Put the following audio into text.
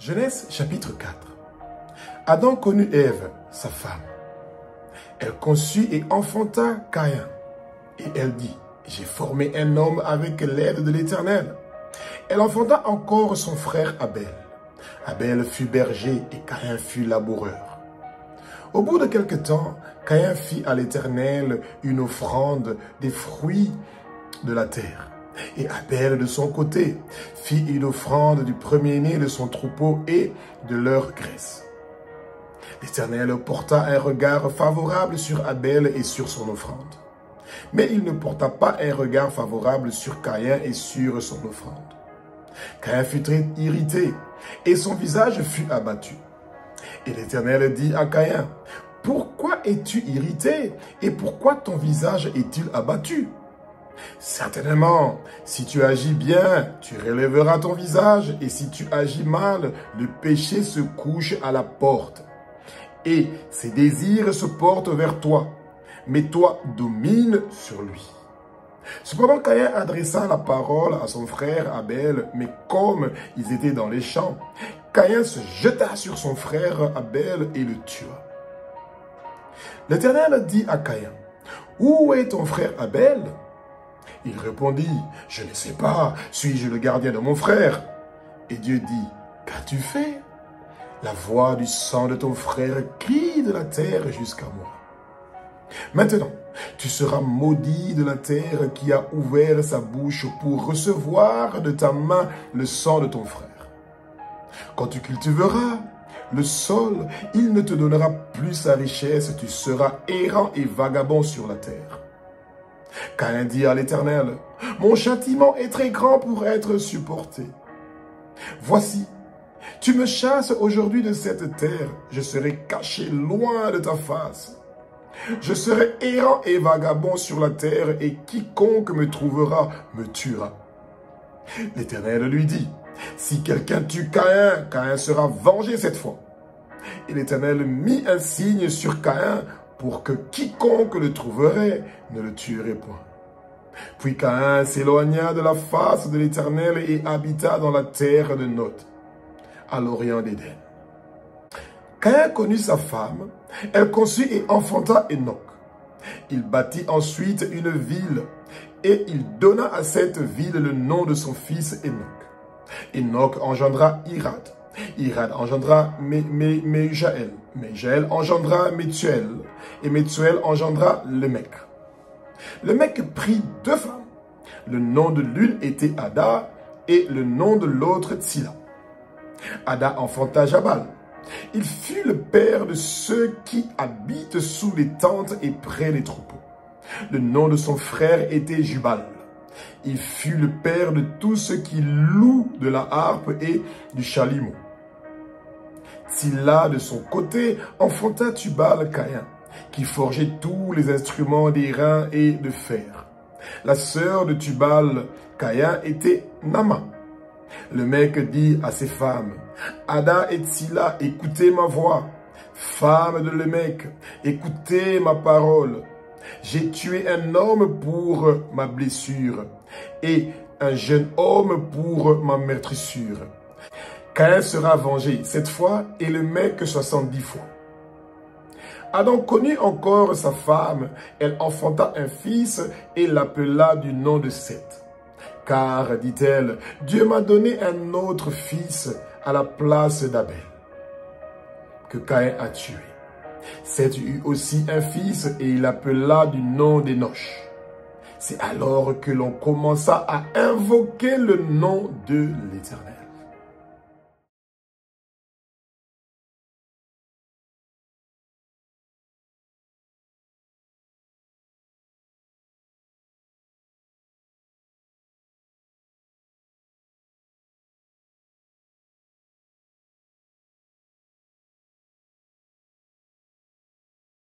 Genèse chapitre 4. Adam connut Ève, sa femme. Elle conçut et enfanta Caïn. Et elle dit, j'ai formé un homme avec l'aide de l'Éternel. Elle enfanta encore son frère Abel. Abel fut berger et Caïn fut laboureur. Au bout de quelque temps, Caïn fit à l'Éternel une offrande des fruits de la terre. Et Abel, de son côté, fit une offrande du premier-né de son troupeau et de leur graisse. L'Éternel porta un regard favorable sur Abel et sur son offrande. Mais il ne porta pas un regard favorable sur Caïn et sur son offrande. Caïn fut très irrité et son visage fut abattu. Et l'Éternel dit à Caïn, « Pourquoi es-tu irrité et pourquoi ton visage est-il abattu ? Certainement, si tu agis bien, tu relèveras ton visage, et si tu agis mal, le péché se couche à la porte. Et ses désirs se portent vers toi, mais toi domine sur lui. » Cependant, Caïn adressa la parole à son frère Abel, mais comme ils étaient dans les champs, Caïn se jeta sur son frère Abel et le tua. L'Éternel dit à Caïn, « Où est ton frère Abel ?» Il répondit, « Je ne sais pas, suis-je le gardien de mon frère ?» Et Dieu dit, « Qu'as-tu fait ? La voix du sang de ton frère crie de la terre jusqu'à moi. Maintenant, tu seras maudit de la terre qui a ouvert sa bouche pour recevoir de ta main le sang de ton frère. Quand tu cultiveras le sol, il ne te donnera plus sa richesse, tu seras errant et vagabond sur la terre. » Caïn dit à l'Éternel, « Mon châtiment est très grand pour être supporté. Voici, tu me chasses aujourd'hui de cette terre, je serai caché loin de ta face. Je serai errant et vagabond sur la terre, et quiconque me trouvera me tuera. » L'Éternel lui dit, « Si quelqu'un tue Caïn, Caïn sera vengé cette fois. » Et l'Éternel mit un signe sur Caïn pour que quiconque le trouverait ne le tuerait point. Puis Caïn s'éloigna de la face de l'Éternel et habita dans la terre de Nod, à l'orient d'Éden. Caïn connut sa femme, elle conçut et enfanta Enoch. Il bâtit ensuite une ville et il donna à cette ville le nom de son fils Enoch. Enoch engendra Irad. Irad engendra Méjaël. Méjaël engendra Métuel. Et Métuel engendra Lemec. Lemec prit deux femmes. Le nom de l'une était Ada et le nom de l'autre Tsila. Ada enfanta Jabal. Il fut le père de ceux qui habitent sous les tentes et près des troupeaux. Le nom de son frère était Jubal. Il fut le père de tous ceux qui louent de la harpe et du chalumeau. Tsila, de son côté, enfanta Tubal-Caïn, qui forgeait tous les instruments d'airain et de fer. La sœur de Tubal-Caïn était Nama. Le mec dit à ses femmes, « Ada et Tsila, écoutez ma voix. Femmes de Lemec, écoutez ma parole. J'ai tué un homme pour ma blessure et un jeune homme pour ma meurtrissure. Caïn sera vengé cette fois et le mec 70 fois. » Adam connut encore sa femme, elle enfanta un fils et l'appela du nom de Seth. Car, dit-elle, Dieu m'a donné un autre fils à la place d'Abel, que Caïn a tué. Seth eut aussi un fils et il l'appela du nom d'Enoch. C'est alors que l'on commença à invoquer le nom de l'Éternel.